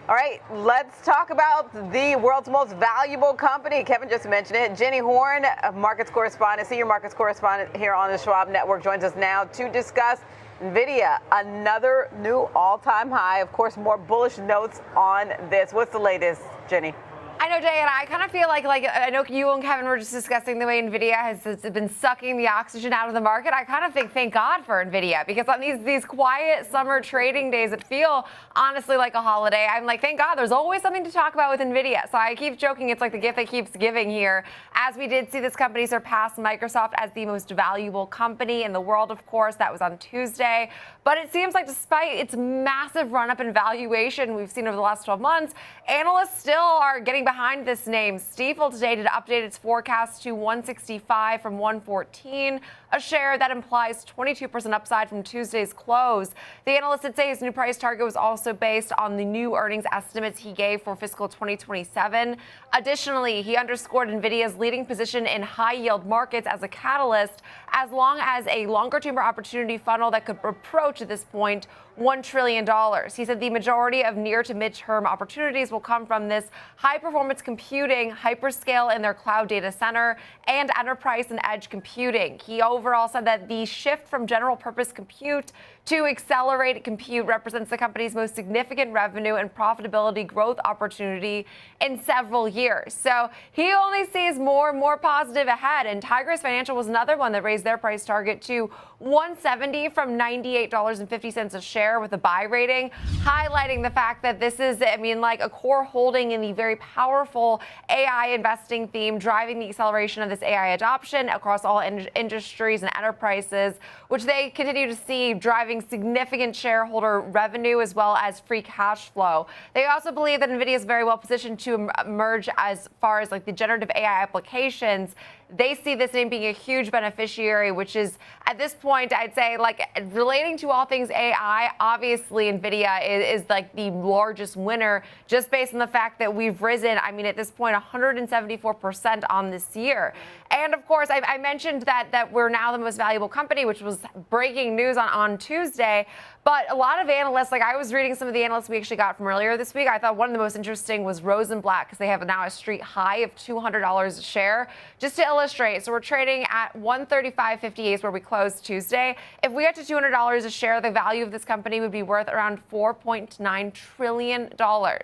All right, let's talk about the world's most valuable company. Kevin just mentioned it. Jenny Horn, markets correspondent, senior markets correspondent here on the Schwab Network, joins us now to discuss Nvidia, another new all-time high. Of course, more bullish notes on this. What's the latest, Jenny? I know, Jay, and I kind of feel like I know you and Kevin were just discussing the way Nvidia has been sucking the oxygen out of the market. I kind of think, thank God for Nvidia, because on these quiet summer trading days that feel honestly like a holiday, I'm like, thank God, there's always something to talk about with Nvidia. So I keep joking, it's like the gift that keeps giving here, as we did see this company surpass Microsoft as the most valuable company in the world. Of course, that was on Tuesday. But it seems like despite its massive run-up in valuation we've seen over the last 12 months, analysts still are getting behind this name. Stifel today did update its forecast to 165 from 114, a share that implies 22% upside from Tuesday's close. The analyst did say his new price target was also based on the new earnings estimates he gave for fiscal 2027. Additionally, he underscored Nvidia's leading position in high-yield markets as a catalyst, as long as a longer-term opportunity funnel that could approach at this point $1 trillion. He said the majority of near to mid-term opportunities will come from this high-performance computing, hyperscale in their cloud data center, and enterprise and edge computing. He overall said that the shift from general-purpose compute to accelerated compute represents the company's most significant revenue and profitability growth opportunity in several years. So he only sees more and more positive ahead. And Tigris Financial was another one that raised their price target to $170 from $98.50 a share with a buy rating, highlighting the fact that this is, like a core holding in the very powerful AI investing theme, driving the acceleration of this AI adoption across all industries and enterprises, which they continue to see driving significant shareholder revenue as well as free cash flow. They also believe that Nvidia is very well positioned to emerge as far as like the generative AI applications. They see this name being a huge beneficiary, which is at this point, I'd say, like relating to all things AI, obviously Nvidia is like the largest winner just based on the fact that we've risen, at this point, 174% on this year. And of course, I mentioned that we're now the most valuable company, which was breaking news on Tuesday. But a lot of analysts, like I was reading some of the analysts we actually got from earlier this week, I thought one of the most interesting was Rosenblatt, because they have now a street high of $200 a share. Just to illustrate, so we're trading at 135.58 is where we closed Tuesday. If we get to $200 a share, the value of this company would be worth around $4.9 trillion.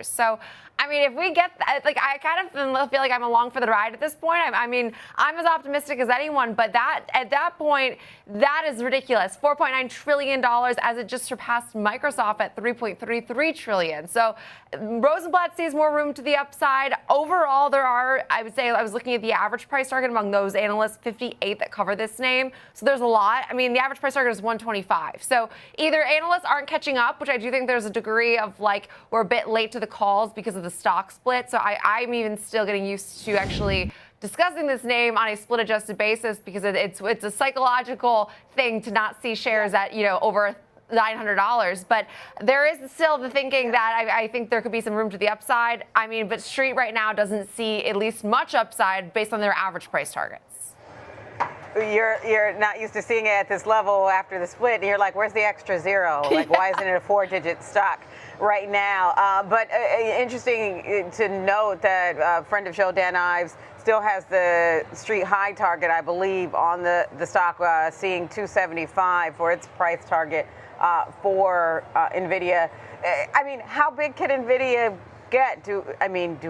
So if we get that, I kind of feel like I'm along for the ride at this point. I'm as optimistic as anyone, but at that point, that is ridiculous. $4.9 trillion as it just surpassed Microsoft at $3.33 trillion. So Rosenblatt sees more room to the upside. Overall, there are, I would say, I was looking at the average price target among those analysts, 58 that cover this name. So there's a lot. The average price target is 125. So either analysts aren't catching up, which I do think there's a degree of we're a bit late to the calls because of the stock split. So I'm even still getting used to actually discussing this name on a split adjusted basis, because it's a psychological thing to not see shares at over $900. But there is still the thinking that I think there could be some room to the upside. But Street right now doesn't see at least much upside based on their average price targets. You're not used to seeing it at this level after the split, and you're like, where's the extra zero? Why isn't it a 4-digit stock right now? But interesting to note that a friend of show, Dan Ives, still has the street high target, I believe, on the stock, seeing 275 for its price target for Nvidia. How big can Nvidia get? Do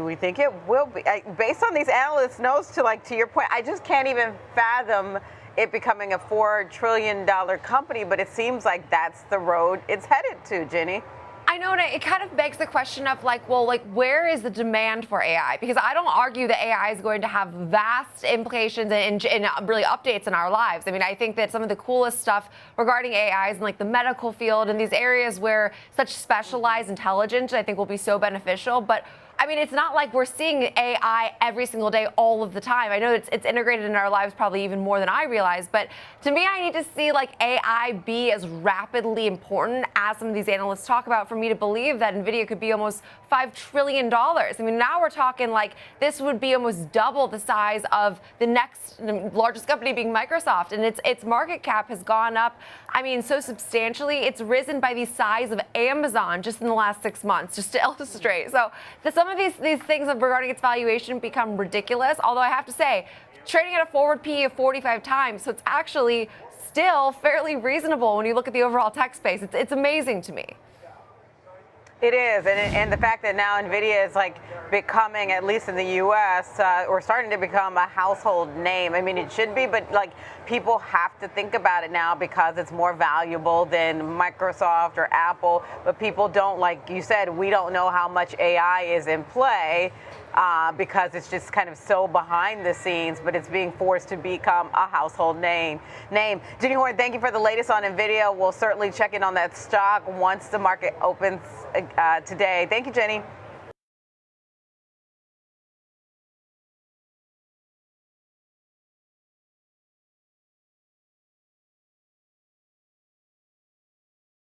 we think it will be? Based on these analysts' notes, to your point, I just can't even fathom it becoming a $4 trillion company, but it seems like that's the road it's headed to, Jenny. I know, and it kind of begs the question of where is the demand for AI? Because I don't argue that AI is going to have vast implications and really updates in our lives. I think that some of the coolest stuff regarding AI is in the medical field and these areas where such specialized intelligence, I think, will be so beneficial. But I mean, it's not like we're seeing AI every single day, all of the time. I know it's integrated in our lives probably even more than I realize, but to me, I need to see like AI be as rapidly important as some of these analysts talk about for me to believe that Nvidia could be almost $5 trillion. I mean, now we're talking like this would be almost double the size of the next largest company being Microsoft, and its market cap has gone up, I mean, so substantially. It's risen by the size of Amazon just in the last 6 months, just to illustrate. So some of these things regarding its valuation become ridiculous, although I have to say, trading at a forward PE of 45 times, so it's actually still fairly reasonable when you look at the overall tech space. It's amazing to me. It is, and the fact that now Nvidia is like becoming, at least in the U.S., or starting to become a household name. I mean, it should be, but like people have to think about it now because it's more valuable than Microsoft or Apple. But people don't, like you said, we don't know how much AI is in play. Because it's just kind of so behind the scenes, but it's being forced to become a household name. Jenny Horn, thank you for the latest on Nvidia. We'll certainly check in on that stock once the market opens today. Thank you, Jenny.